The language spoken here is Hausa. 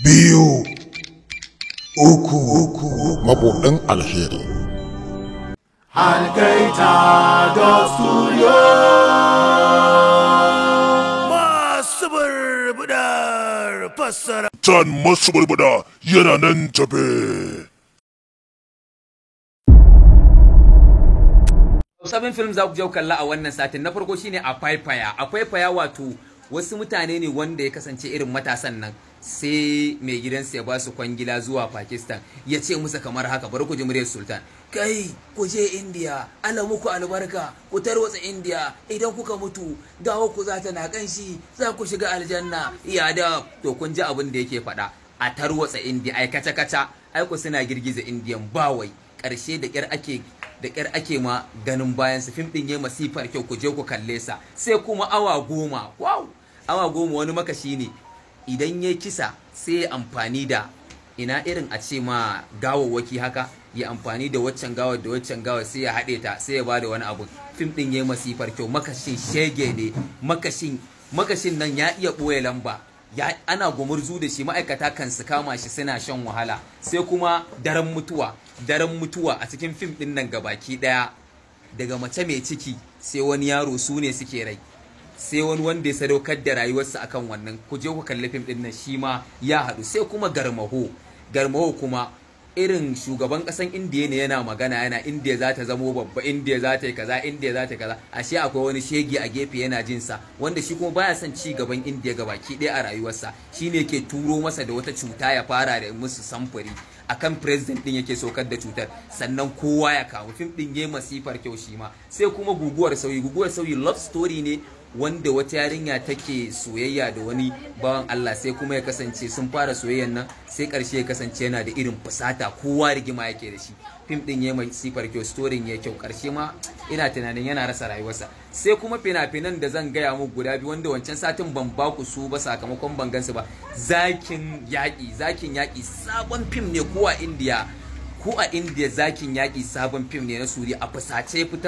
biyu, uku, mabuɗin alheri. Algaita da studio masu barbudar fassara. Can masu barbuda yana nan tafe. Sabin film za ku je kalla a wannan satin. Na farko shine a faifaya wato wasu mutane ne wanda ya kasance irin matasan nan sai mai gidansa ya ba su kwangila zuwa Pakistan ya ce musu kamar haka, bari ku ji muryar Sultan. Kai ku je India, Allah muku albarka, ku tarwatsa India, idan kuka mutu gawa ku za ta na kanshi, za ku shiga aljanna. Ya da to kun ji abin da yake faɗa, a tarwatsa India ai kaca ai ku suna girgiza Indian bawai, ƙarshe da ƙyar ake ma ganin bayan su. Fim din yayi masifar kyau, ku je ku kalle sa. Sai kuma awa 10, wow, awa 10 wani makashi ne idan ya kisa sai ya amfani da ina irin a ce ma gawawwaki haka, ya amfani da waccan gawar da waccan gawar sai ya haɗe ta sai ya bada wani abu. Fim din yayi masifar kyau, makashin shege ne, makashin nan ya iya ɓoye lamba, ana gumurzu da shi, ma'aikata kan su kama shi suna shan wahala. Sai kuma daren mutuwa a cikin fim din nan gabaki daya, daga mace mai ciki sai wani yaro su ne suke rai, sai wani wanda ya sadaukar da rayuwarsa akan wannan. Ku je ku kalli fim din nan, shi ma ya haɗu. Sai kuma garmaho kuma irin shugaban ƙasan indiya ne yana magana, yana indiya za ta zamo babba, indiya za ta yi kaza, indiya za ta yi kaza. Ashe akwai wani shege a gefe yana jin sa, wanda shi kuma baya son ci gaban indiya gabaki ɗaya a rayuwarsa. Shi ne ke turo masa da wata cuta ya fara da musu samfuri akan president din yake saukar da cutar, sannan kowa ya kawo. Fim din yayi masifar kyau shi ma. Sai kuma guguwar sauyi love story ne wanda wata yarinya take soyayya da wani bawan Allah, sai kuma ya kasance sun fara soyayyan nan, sai karshe ya kasance yana da irin fusata, kowa rigima yake da shi. Fim din yayi masifar kyau, story yayi kyau, karshe ma ina tunanin yana rasa rayuwarsa. Sai kuma fina-finan da zan gaya muku guda biyu wanda wancan satin ban ba ku su ba sakamakon ban gansu ba. Zakin yaƙi sabon fim ne ko a India, Zakin yaƙi sabon fim ne na Suri, a fusace fita.